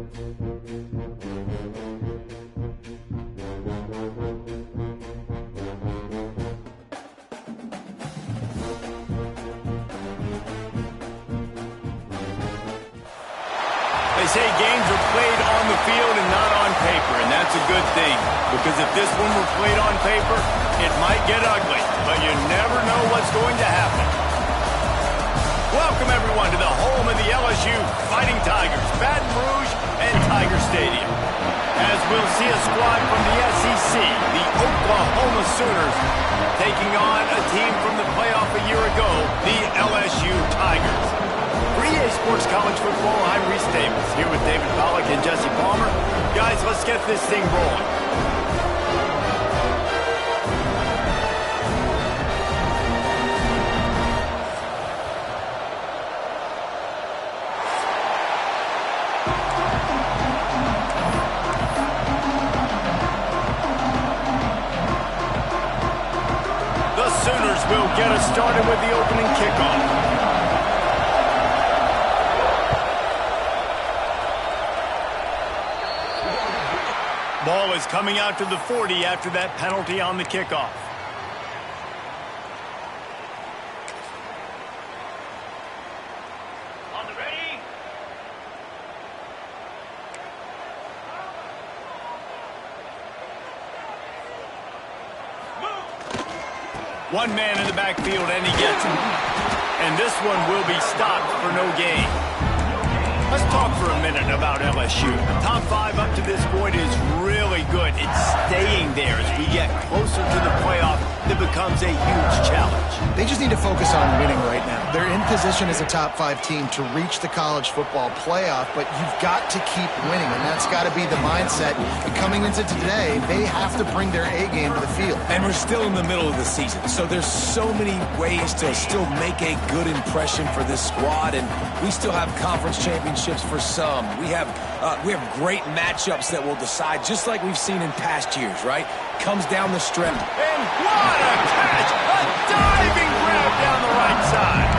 They say games are played on the field and not on paper, and that's a good thing. Because if this one were played on paper, it might get ugly, but you never know what's going to happen. Welcome, everyone, to the home of the LSU Fighting Tigers, Baton Rouge and Tiger Stadium. As we'll see a squad from the SEC, the Oklahoma Sooners, taking on a team from the playoff a year ago, the LSU Tigers. For EA Sports College Football, I'm Reese Davis, here with David Pollack and Jesse Palmer. Guys, let's get this thing rolling. The Sooners will get us started with the opening kickoff. Ball is coming out to the 40 after that penalty on the kickoff. On the ready. Move. One man in the backfield, and he gets it. And this one will be stopped for no gain. Let's talk for a minute about LSU. Top 5 up to this point is really good. It's staying there as we get closer to the playoff. It becomes a huge challenge. They just need to focus on winning right now. They're in position as a top 5 team to reach the college football playoff, but you've got to keep winning, and that's got to be the mindset. And coming into today, they have to bring their A game to the field. And we're still in the middle of the season, so there's so many ways to still make a good impression for this squad, and we still have conference championships for some. We have great matchups that will decide, just like we've seen in past years, right? Comes down the stretch. And what a catch! A diving grab down the right side.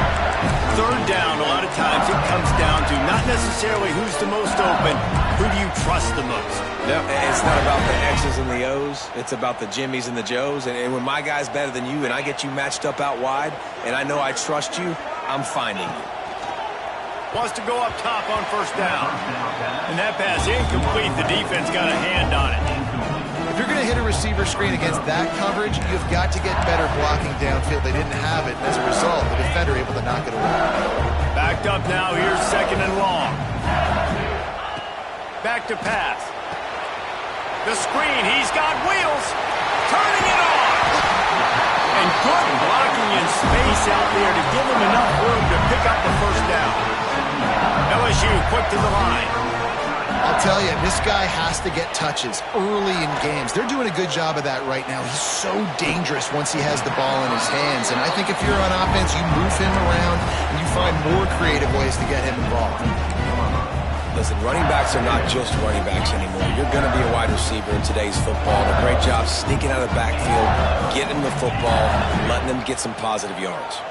Third down, a lot of times it comes down to not necessarily who's the most open, who do you trust the most? Yep, it's not about the X's and the O's. It's about the Jimmies and the Joes. And when my guy's better than you and I get you matched up out wide and I know I trust you, I'm finding you. Wants to go up top on first down. And that pass incomplete. The defense got a hand on it. If you're going to hit a receiver screen against that coverage, you've got to get better blocking downfield. They didn't have it. As a result, the defender able to knock it away. Backed up now. Here's second and long. Back to pass. The screen. He's got wheels. Turning it on. And good blocking in space out there to give him enough room to pick up the first down. LSU quick to the line. I'll tell you, this guy has to get touches early in games. They're doing a good job of that right now. He's so dangerous once he has the ball in his hands. And I think if you're on offense, you move him around and you find more creative ways to get him involved. Listen, running backs are not just running backs anymore. You're going to be a wide receiver in today's football. A great job sneaking out of the backfield, getting him the football, letting him get some positive yards.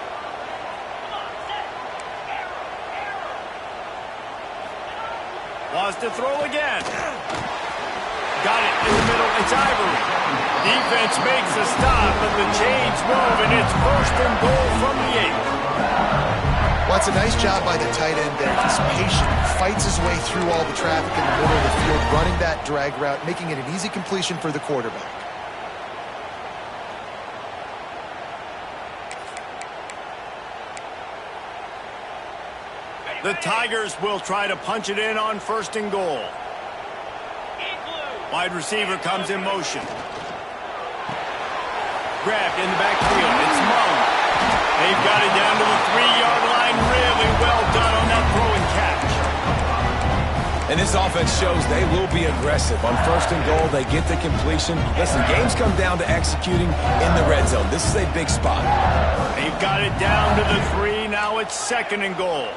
Wants to throw again. Got it in the middle. It's Ivory. Defense makes a stop, but the chains move, and it's first and goal from the 8. Well, it's a nice job by the tight end there. He's patient, fights his way through all the traffic in the middle of the field, running that drag route, making it an easy completion for the quarterback. The Tigers will try to punch it in on first and goal. Wide receiver comes in motion. Grabbed in the backfield. It's Mung. They've got it down to the 3-yard line. Really well done on that throw and catch. And this offense shows they will be aggressive. On first and goal, they get the completion. Listen, games come down to executing in the red zone. This is a big spot. They've got it down to the 3. Now it's second and goal.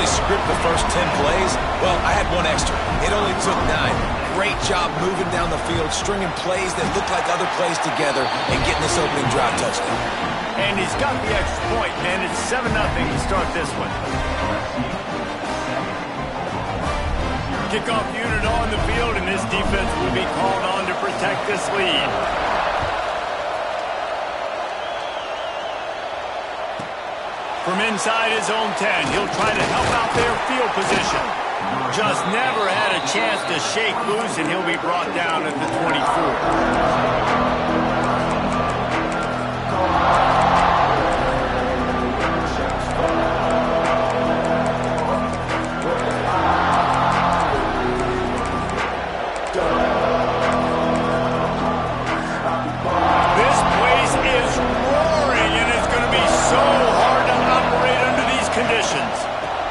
usually script the first 10 plays. Well, I had one extra. It only took 9. Great job moving down the field, stringing plays that look like other plays together, and getting this opening drive touchdown. And he's got the extra point, man. It's 7-0 to start this one. Kickoff unit on the field, and this defense will be called on to protect this lead. From inside his own 10, he'll try to help out their field position. Just never had a chance to shake loose, and he'll be brought down at the 24.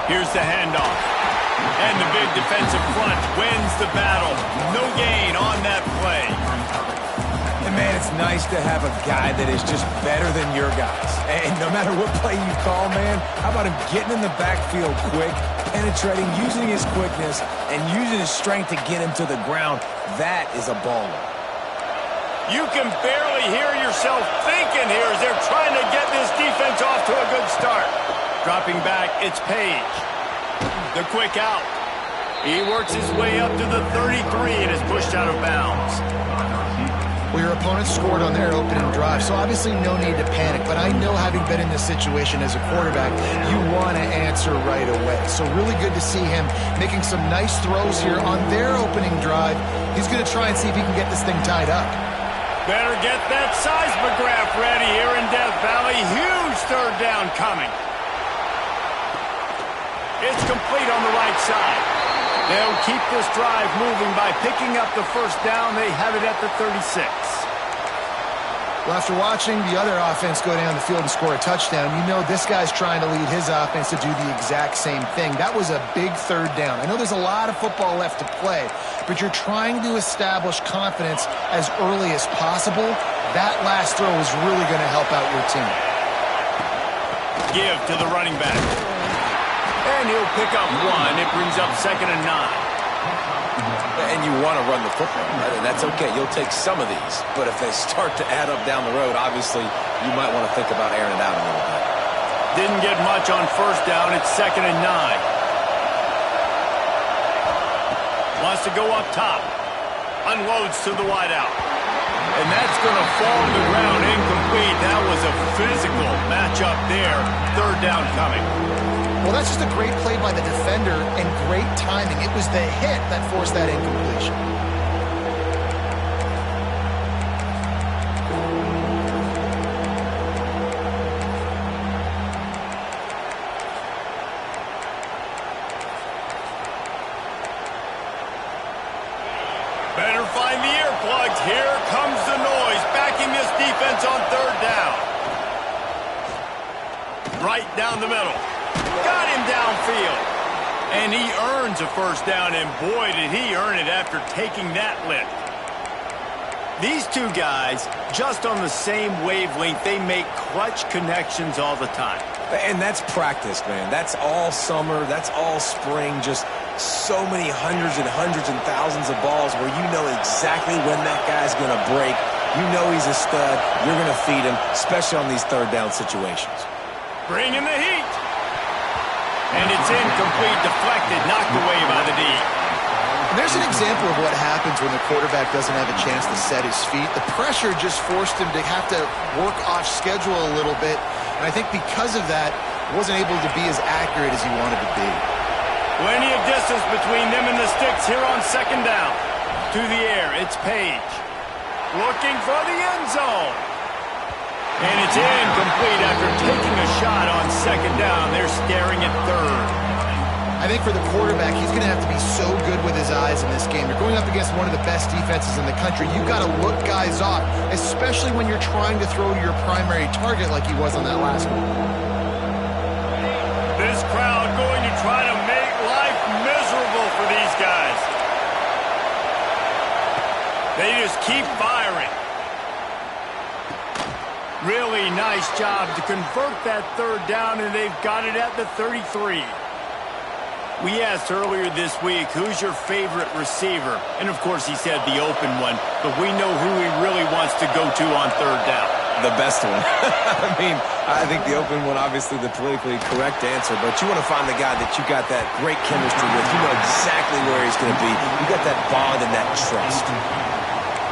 Here's the handoff. And the big defensive front wins the battle. No gain on that play. And, man, it's nice to have a guy that is just better than your guys. And no matter what play you call, man, how about him getting in the backfield quick, penetrating, using his quickness, and using his strength to get him to the ground? That is a baller. You can barely hear yourself thinking here as they're trying to get this defense off to a good start. Dropping back, it's Page. The quick out. He works his way up to the 33 and is pushed out of bounds. Well, your opponent scored on their opening drive, so obviously no need to panic. But I know, having been in this situation as a quarterback, you want to answer right away. So really good to see him making some nice throws here on their opening drive. He's going to try and see if he can get this thing tied up. Better get that seismograph ready here in Death Valley. Huge third down coming. It's complete on the right side. They'll keep this drive moving by picking up the first down. They have it at the 36. Well, after watching the other offense go down the field and score a touchdown, you know this guy's trying to lead his offense to do the exact same thing. That was a big third down. I know there's a lot of football left to play, but you're trying to establish confidence as early as possible. That last throw is really going to help out your team. Give to the running back. And he'll pick up 1. It brings up 2nd and 9. And you want to run the football, right? And that's okay. You'll take some of these. But if they start to add up down the road, obviously, you might want to think about airing it out a little bit. Didn't get much on first down. It's 2nd and 9. Wants to go up top. Unloads to the wideout. And that's going to fall to the ground incomplete. That was a physical matchup there. Third down coming. Well, that's just a great play by the defender and great timing. It was the hit that forced that incompletion. Better find the earplugs. Here comes the noise, backing this defense on third down. Right down the middle. Got him downfield. And he earns a first down, and boy, did he earn it after taking that lift. These two guys, just on the same wavelength, they make clutch connections all the time. And that's practice, man. That's all summer. That's all spring. Just so many hundreds and thousands of balls where you know exactly when that guy's going to break. You know he's a stud. You're going to feed him, especially on these third down situations. Bringing the heat. And it's incomplete, deflected, knocked away by the D. There's an example of what happens when the quarterback doesn't have a chance to set his feet. The pressure just forced him to have to work off schedule a little bit. And I think because of that, wasn't able to be as accurate as he wanted to be. Plenty of distance between them and the sticks here on second down. To the air, it's Page. Looking for the end zone. And it's incomplete after taking a shot on second down. They're staring at third. I think for the quarterback, he's going to have to be so good with his eyes in this game. You're going up against one of the best defenses in the country. You've got to look guys off, especially when you're trying to throw to your primary target like he was on that last one. This crowd going to try to make life miserable for these guys. They just keep firing. Really nice job to convert that third down, and they've got it at the 33. We asked earlier this week, who's your favorite receiver? And, of course, he said the open one, but we know who he really wants to go to on third down. The best one. I mean, I think the open one, obviously the politically correct answer, but you want to find the guy that you got that great chemistry with. You know exactly where he's going to be. You got that bond and that trust.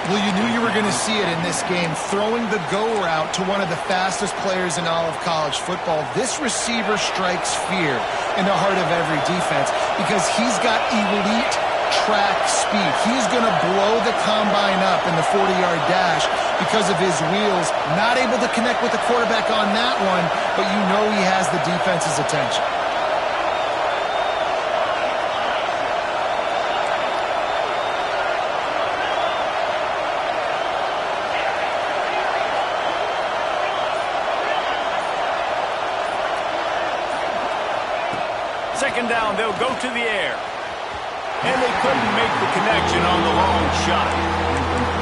Well, you knew you were going to see it in this game, throwing the go route to one of the fastest players in all of college football. This receiver strikes fear in the heart of every defense because he's got elite track speed. He's going to blow the combine up in the 40-yard dash because of his wheels. Not able to connect with the quarterback on that one, but you know he has the defense's attention. Second down, they'll go to the air. And they couldn't make the connection on the long shot.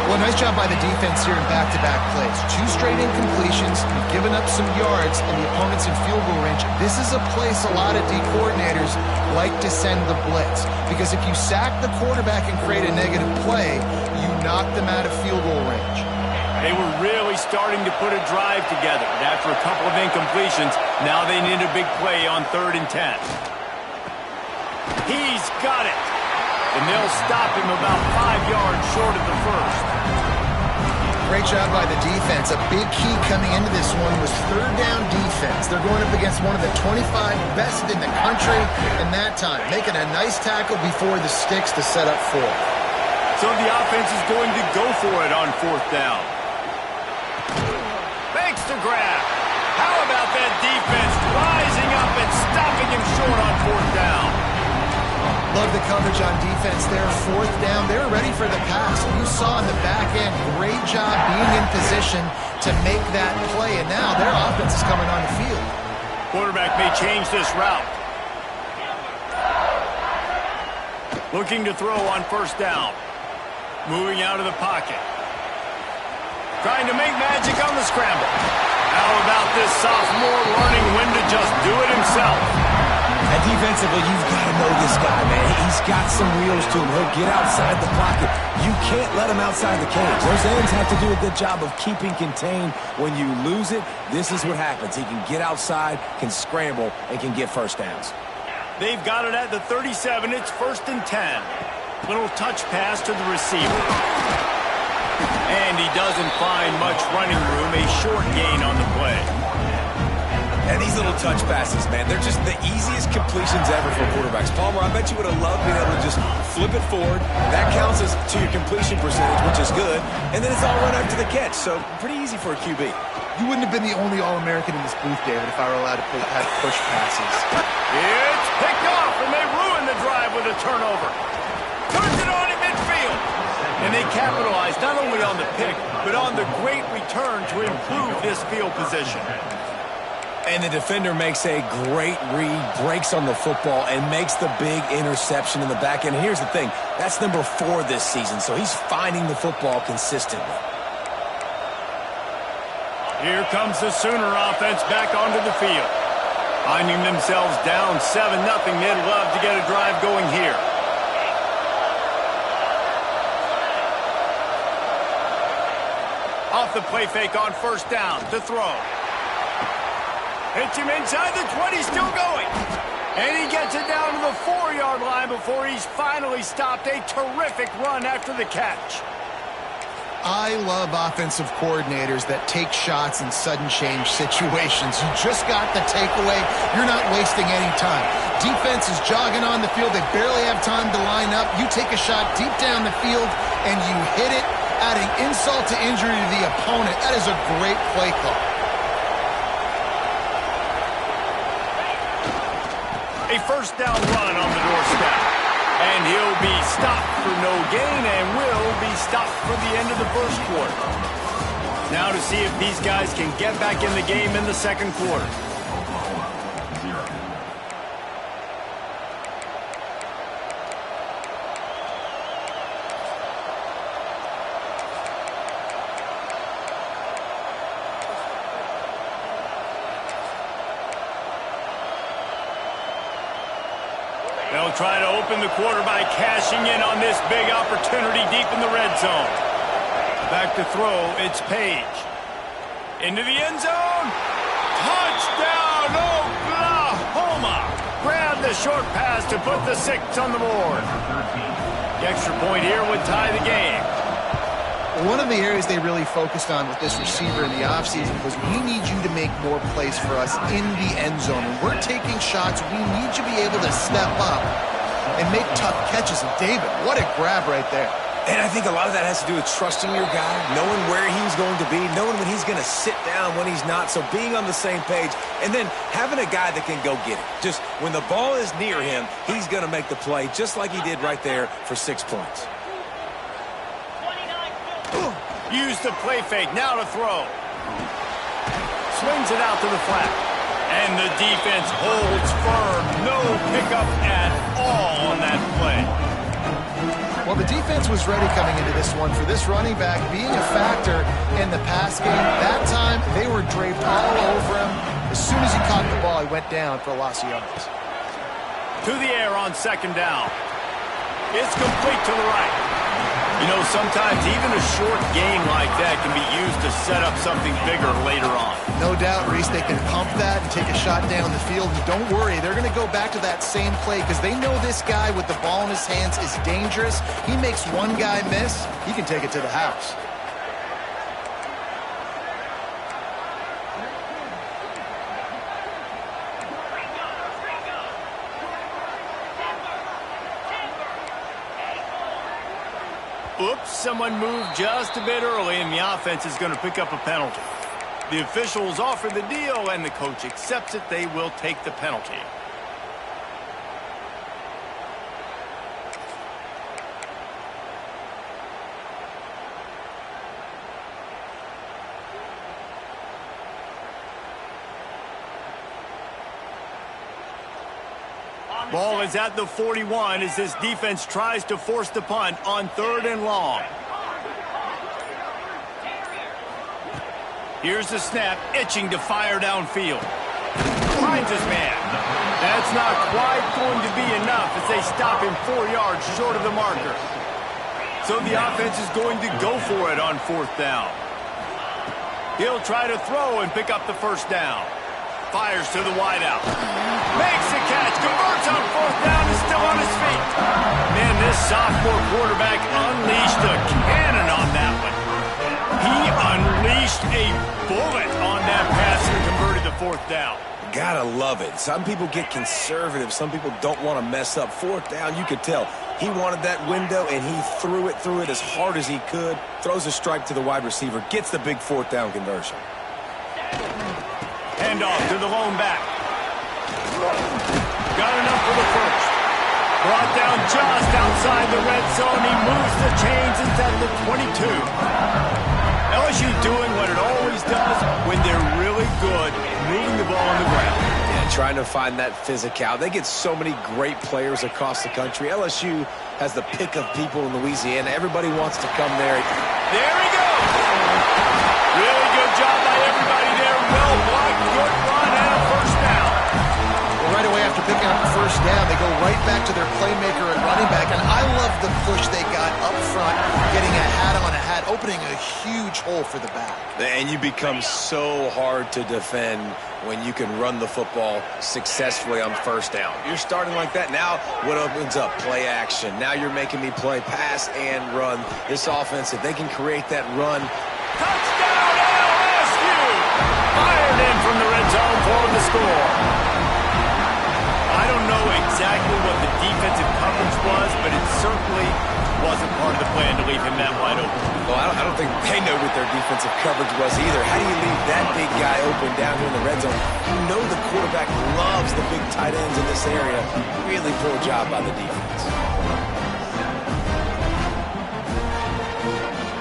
Well, nice job by the defense here in back-to-back plays. 2 straight incompletions, you've given up some yards, and the opponent's in field goal range. This is a place a lot of D coordinators like to send the blitz. Because if you sack the quarterback and create a negative play, you knock them out of field goal range. They were really starting to put a drive together. And after a couple of incompletions, now they need a big play on 3rd and 10. He's got it. And they'll stop him about 5 yards short of the first. Great job by the defense. A big key coming into this one was 3rd down defense. They're going up against one of the 25 best in the country in that time, making a nice tackle before the sticks to set up 4. So the offense is going to go for it on 4th down. Makes the grab. How about that defense rising up and stopping him short on 4th down? Love the coverage on defense there. 4th down, they're ready for the pass. You saw in the back end, great job being in position to make that play. And now their offense is coming on the field. Quarterback may change this route. Looking to throw on 1st down. Moving out of the pocket. Trying to make magic on the scramble. How about this sophomore learning when to just do it himself? And defensively, you've got to know this guy, man. He's got some wheels to him. He'll get outside the pocket. You can't let him outside the cage. Those ends have to do a good job of keeping contained. When you lose it, this is what happens. He can get outside, can scramble, and can get 1st downs. They've got it at the 37. It's 1st and 10. Little touch pass to the receiver. And he doesn't find much running room. A short gain on the play. And these little touch passes, man, they're just the easiest completions ever for quarterbacks. Palmer, I bet you would have loved being able to just flip it forward. That counts as to your completion percentage, which is good. And then it's all run after the catch, so pretty easy for a QB. You wouldn't have been the only All-American in this booth, David, if I were allowed to have push passes. It's picked off, and they ruin the drive with a turnover. Turns it on in midfield. And they capitalize not only on the pick, but on the great return to improve this field position. And the defender makes a great read, breaks on the football, and makes the big interception in the back end. Here's the thing, that's number 4 this season, so he's finding the football consistently. Here comes the Sooner offense back onto the field. Finding themselves down 7-0, they'd love to get a drive going here. Off the play fake on 1st down to throw. Hits him inside the 20, still going. And he gets it down to the 4-yard line before he's finally stopped. A terrific run after the catch. I love offensive coordinators that take shots in sudden change situations. You just got the takeaway. You're not wasting any time. Defense is jogging on the field. They barely have time to line up. You take a shot deep down the field, and you hit it, adding insult to injury to the opponent. That is a great play call. A 1st down run on the doorstep. And he'll be stopped for no gain and will be stopped for the end of the 1st quarter. Now to see if these guys can get back in the game in the 2nd quarter. They'll try to open the quarter by cashing in on this big opportunity deep in the red zone. Back to throw, it's Page. Into the end zone. Touchdown, Oklahoma! Grab the short pass to put the 6 on the board. The extra point here would tie the game. One of the areas they really focused on with this receiver in the offseason was we need you to make more plays for us in the end zone. When we're taking shots, we need you to be able to step up and make tough catches. And David, what a grab right there. And I think a lot of that has to do with trusting your guy, knowing where he's going to be, knowing when he's going to sit down, when he's not. So being on the same page, and then having a guy that can go get it. Just when the ball is near him, he's going to make the play, just like he did right there for 6 points. Use the play fake, now to throw. Swings it out to the flat. And the defense holds firm. No pickup at all on that play. Well, the defense was ready coming into this one for this running back being a factor in the pass game. That time, they were draped all over him. As soon as he caught the ball, he went down for a loss of yards. To the air on 2nd down. It's complete to the right. You know, sometimes even a short game like that can be used to set up something bigger later on. No doubt, Reese, they can pump that and take a shot down the field. And don't worry, they're going to go back to that same play because they know this guy with the ball in his hands is dangerous. He makes one guy miss, he can take it to the house. Oops, someone moved just a bit early, and the offense is going to pick up a penalty. The officials offer the deal, and the coach accepts it. They will take the penalty. Ball is at the 41 as this defense tries to force the punt on 3rd and long. Here's the snap, itching to fire downfield. Finds his man. That's not quite going to be enough as they stop him 4 yards short of the marker. So the offense is going to go for it on 4th down. He'll try to throw and pick up the 1st down. Fires to the wideout. Makes the catch. Converts on 4th down. Is still on his feet. Man, this sophomore quarterback unleashed a cannon on that one. He unleashed a bullet on that pass and converted the 4th down. Gotta love it. Some people get conservative. Some people don't want to mess up. 4th down, you could tell. He wanted that window, and he threw it as hard as he could. Throws a strike to the wide receiver. Gets the big 4th down conversion. Handoff to the lone back. Got enough for the 1st. Brought down just outside the red zone. He moves the chains instead of the 22. LSU doing what it always does when they're really good, moving the ball on the ground. Yeah, trying to find that physical. They get so many great players across the country. LSU has the pick of people in Louisiana. Everybody wants to come there. There he goes. Really good job by everybody there. Well blocked, good run, and a 1st down. Well, right away after picking up the 1st down, they go right back to their playmaker at running back. And I love the push they got up front, getting a hat on a hat, opening a huge hole for the back. And you become so hard to defend when you can run the football successfully on 1st down. You're starting like that. Now what opens up? Play action. Now you're making me play pass and run. This offense, if they can create that run. Touchdown LSU! Fired in from the red zone for the score. I don't know exactly what the defensive coverage was, but it certainly wasn't part of the plan to leave him that wide open. Well, I don't think they know what their defensive coverage was either. How do you leave that big guy open down here in the red zone? You know the quarterback loves the big tight ends in this area. Really poor job by the defense.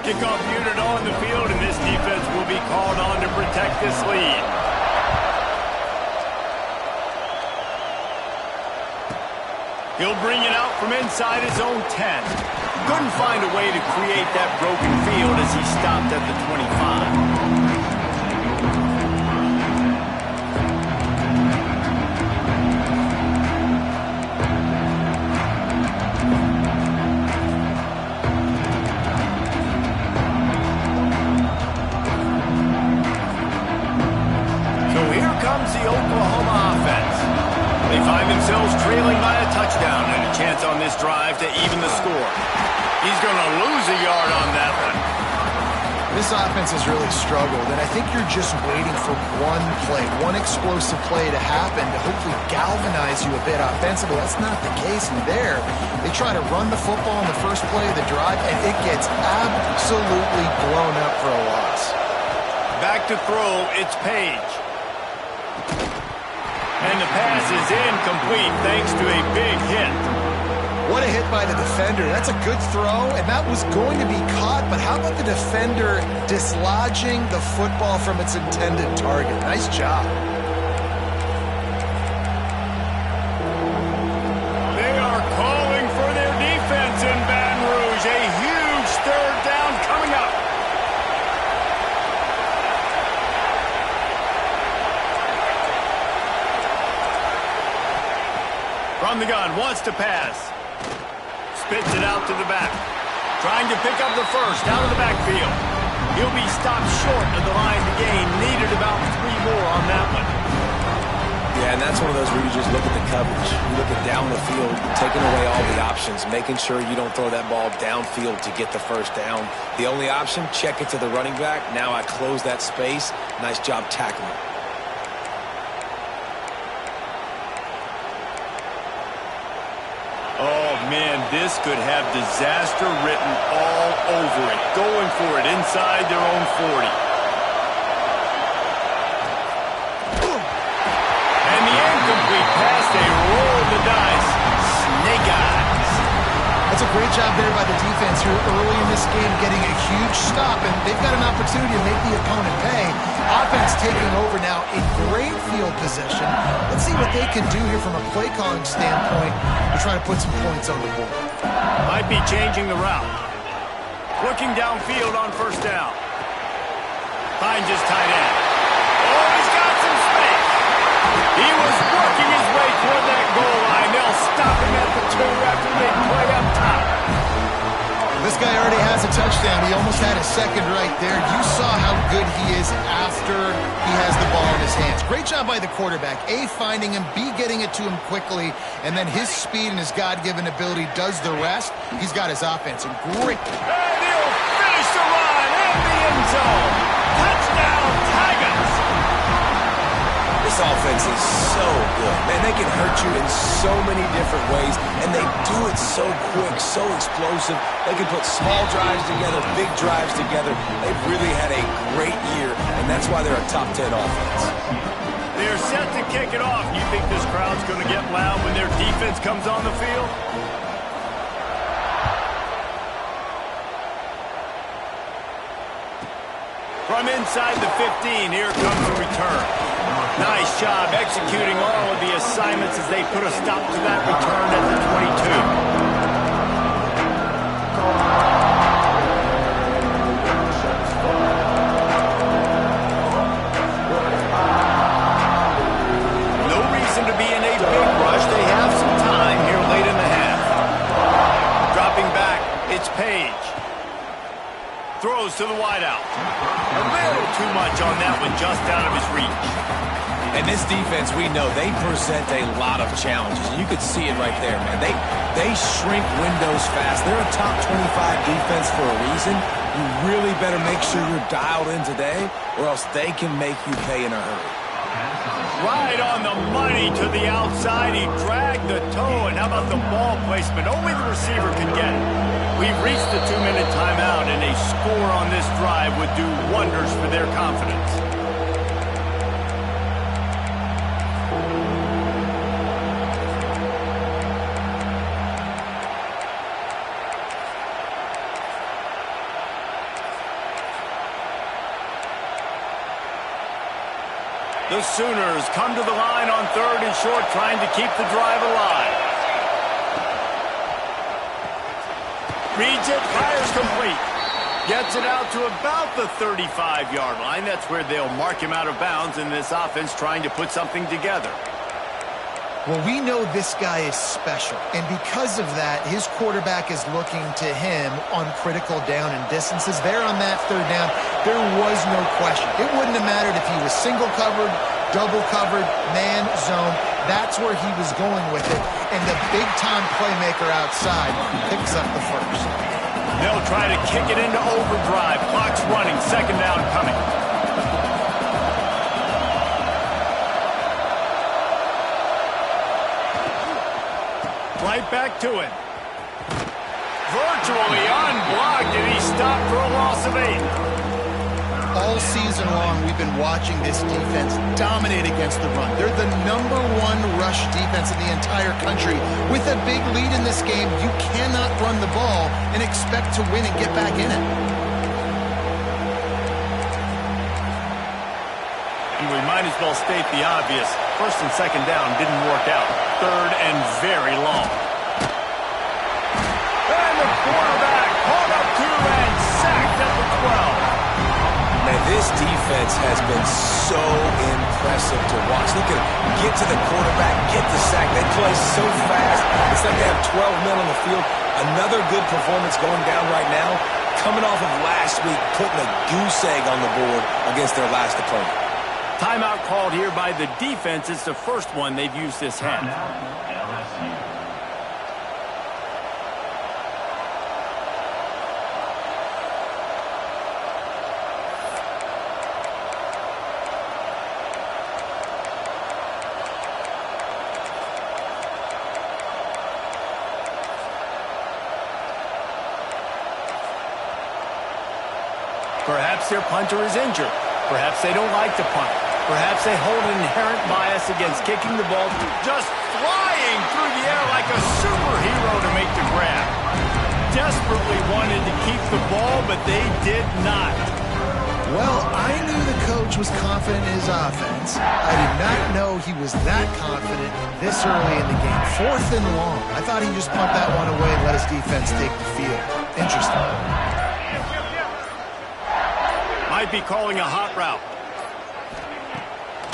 Kickoff unit on the field, and this defense will be called on to protect this lead. He'll bring it out from inside his own 10. Couldn't find a way to create that broken field as he stopped at the 25. themselves trailing by a touchdown and a chance on this drive to even the score. He's going to lose a yard on that one. This offense has really struggled, and I think you're just waiting for one play, one explosive play to happen to hopefully galvanize you a bit offensively. That's not the case in there. They try to run the football on the first play of the drive, and it gets absolutely blown up for a loss. Back to throw, it's Page. And the pass is incomplete thanks to a big hit. What a hit by the defender. That's a good throw, and that was going to be caught, but how about the defender dislodging the football from its intended target? Nice job. They are calling for their defense in Baton Rouge. A huge third down coming up. From the gun, wants to pass. Spits it out to the back. Trying to pick up the first out of the backfield. He'll be stopped short of the line to gain. Needed about 3 more on that one. Yeah, and that's one of those where you just look at the coverage. You look at down the field, taking away all the options, making sure you don't throw that ball downfield to get the first down. The only option, check it to the running back. Now I close that space. Nice job tackling. Oh, man, this could have disaster written all over it. Going for it inside their own 40. And the incomplete pass, they roll the dice. Snake eyes. That's a great job there by the defense here early in this game, getting a huge stop, and they've got an opportunity to make the opponent pay. Offense taking over now in great field position. Let's see what they can do here from a play calling standpoint to try to put some points on the board. Might be changing the route. Looking downfield on first down. Finds his tight end. Oh, he's got some space. He was working his way toward that goal line. They'll stop him at the 2 after they play up top. This guy already has a touchdown. He almost had a second right there. You saw how good he is after he has the ball in his hands. Great job by the quarterback. A, finding him. B, getting it to him quickly. And then his speed and his God-given ability does the rest. He's got his offense in great. And he'll finish the run in the end zone. Touchdown, Tigers. This offense is so good. Man, they can hurt you in so many different ways, and they do it so quick, so explosive. They can put small drives together, big drives together. They've really had a great year, and that's why they're a top 10 offense. They're set to kick it off. You think this crowd's going to get loud when their defense comes on the field? From inside the 15, here comes the return. Nice job executing all of the assignments as they put a stop to that return at the 22. No reason to be in a big rush. They have some time here late in the half. Dropping back, it's Page. Throws to the wideout. A little too much on that one, just out of his reach. And this defense, we know, they present a lot of challenges. You could see it right there, man. They shrink windows fast. They're a top 25 defense for a reason. You really better make sure you're dialed in today, or else they can make you pay in a hurry. Right on the money to the outside. He dragged the toe, and how about the ball placement? Only the receiver can get it. We've reached the 2-minute timeout, and a score on this drive would do wonders for their confidence. The Sooners come to the line on 3rd and short, trying to keep the drive alive. Reads it, fires complete. Gets it out to about the 35-yard line. That's where they'll mark him out of bounds in this offense trying to put something together. Well, we know this guy is special, and because of that, his quarterback is looking to him on critical down and distances. There on that 3rd down, there was no question. It wouldn't have mattered if he was single covered, double covered, man zone. That's where he was going with it. And the big-time playmaker outside picks up the first. They'll try to kick it into overdrive. Clock's running. Second down coming. Right back to it. Virtually unblocked, and he stopped for a loss of 8. All season long, we've been watching this defense dominate against the run. They're the #1 rush defense in the entire country. With a big lead in this game, you cannot run the ball and expect to win and get back in it. And we might as well state the obvious. First and second down didn't work out. Third and very long. And the quarterback pulled up 2 and sacked at the 12. Man, this defense has been so impressive to watch. Look at them. Get to the quarterback, get the sack. They play so fast. It's like they have 12 men on the field. Another good performance going down right now. Coming off of last week, putting a goose egg on the board against their last opponent. Timeout called here by the defense. It's the first one they've used this half. Perhaps their punter is injured. Perhaps they don't like to punt. Perhaps they hold an inherent bias against kicking the ball, just flying through the air like a superhero to make the grab. Desperately wanted to keep the ball, but they did not. Well, I knew the coach was confident in his offense. I did not know he was that confident this early in the game. 4th and long. I thought he'd just punt that one away and let his defense take the field. Interesting. Might be calling a hot route.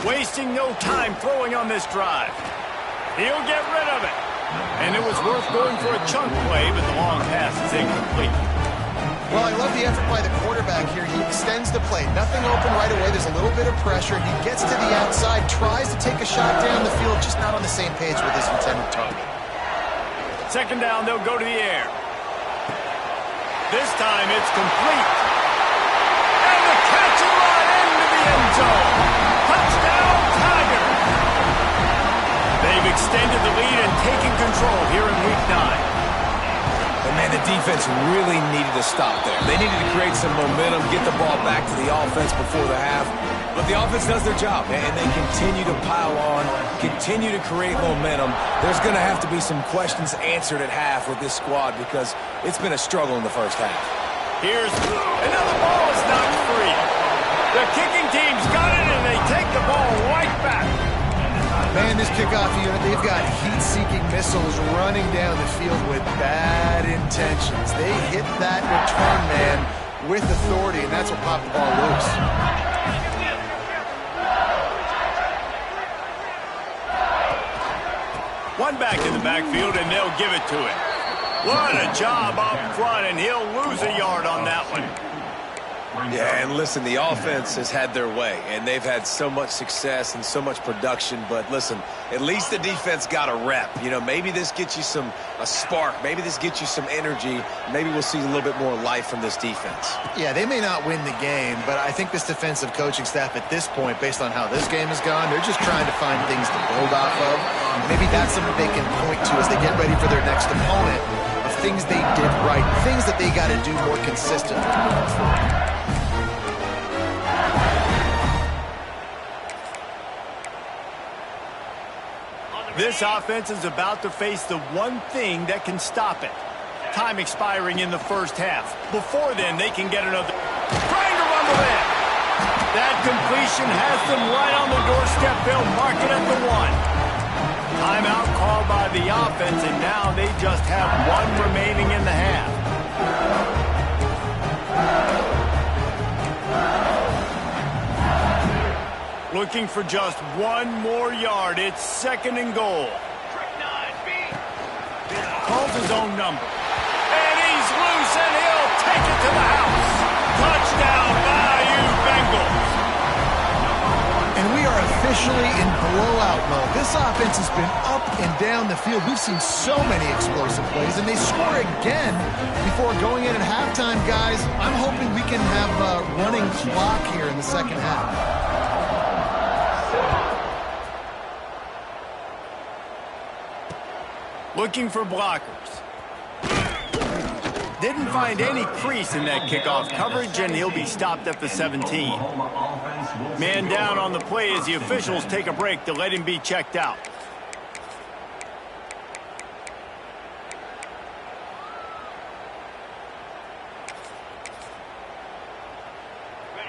Wasting no time throwing on this drive. He'll get rid of it. And it was worth going for a chunk play, but the long pass is incomplete. Well, I love the effort by the quarterback here. He extends the play. Nothing open right away. There's a little bit of pressure. He gets to the outside, tries to take a shot down the field, just not on the same page with his intended target. Second down, they'll go to the air. This time it's complete. And the catch and run into the end zone. Touchdown, Tigers! They've extended the lead and taken control here in Week 9. And man, the defense really needed to stop there. They needed to create some momentum, get the ball back to the offense before the half. But the offense does their job, and they continue to pile on, continue to create momentum. There's going to have to be some questions answered at half with this squad because it's been a struggle in the first half. Here's another ball is knocked free. The kicking team's got it, and they take the ball right back. Man, this kickoff unit, they've got heat-seeking missiles running down the field with bad intentions. They hit that return man with authority, and that's what popped the ball loose. One back in the backfield, and they'll give it to him. What a job up front, and he'll lose a yard on that one. Yeah, and listen, the offense has had their way, and they've had so much success and so much production. But listen, at least the defense got a rep. You know, maybe this gets you a spark. Maybe this gets you some energy. Maybe we'll see a little bit more life from this defense. Yeah, they may not win the game, but I think this defensive coaching staff at this point, based on how this game has gone, they're just trying to find things to build off of. Maybe that's something they can point to as they get ready for their next opponent, of things they did right, things that they got to do more consistently moving forward. This offense is about to face the one thing that can stop it. Time expiring in the first half. Before then, they can get another. Trying to run the in. That completion has them right on the doorstep. They'll mark it at the 1. Timeout called by the offense, and now they just have one remaining in the half. Looking for just one more yard. It's 2nd and goal. Calls his own number. And he's loose, and he'll take it to the house. Touchdown, Bayou Bengals. And we are officially in blowout mode. This offense has been up and down the field. We've seen so many explosive plays, and they score again before going in at halftime, guys. I'm hoping we can have a running clock here in the second half. Looking for blockers. Didn't find any crease in that kickoff coverage, and he'll be stopped at the 17. Man down on the play as the officials take a break to let him be checked out.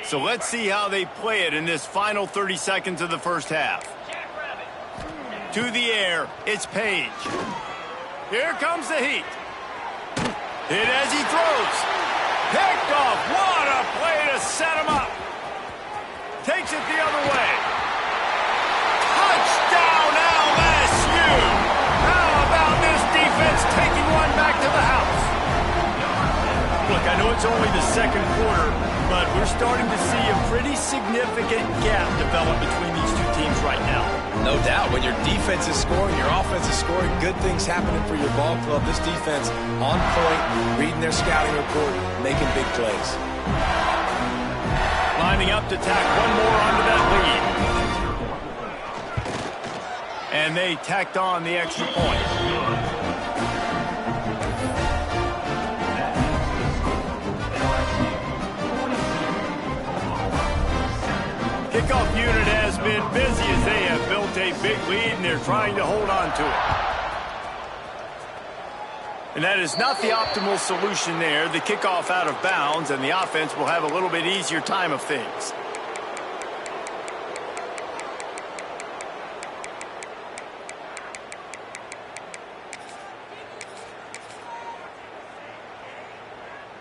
So let's see how they play it in this final 30 seconds of the first half. To the air, it's Page. Here comes the heat. Hit as he throws. Picked off. What a play to set him up. Takes it the other way. Touchdown LSU. How about this defense taking one back to the house? Look, I know it's only the second quarter, but we're starting to see a pretty significant gap develop between these two teams right now. No doubt. When your defense is scoring, your offense is scoring, good things happening for your ball club. This defense on point, reading their scouting report, making big plays. Lining up to tack one more onto that lead. And they tacked on the extra point. Kickoff unit has been busy as they have built a big lead, and they're trying to hold on to it. And that is not the optimal solution there. The kickoff out of bounds, and the offense will have a little bit easier time of things.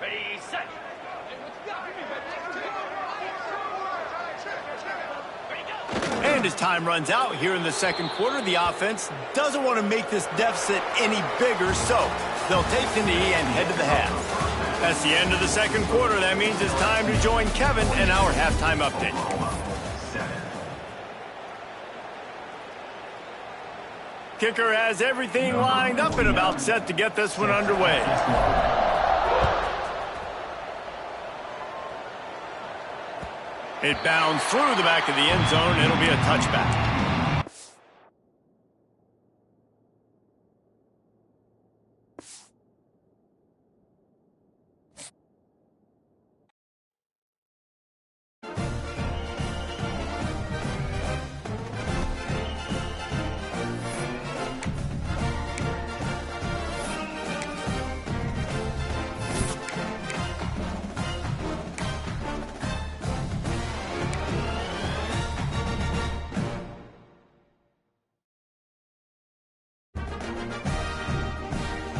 Ready, set. And as time runs out here in the second quarter, the offense doesn't want to make this deficit any bigger, so they'll take the knee and head to the half. That's the end of the second quarter. That means it's time to join Kevin and our halftime update. Kicker has everything lined up and about set to get this one underway. It bounds through the back of the end zone. It'll be a touchback.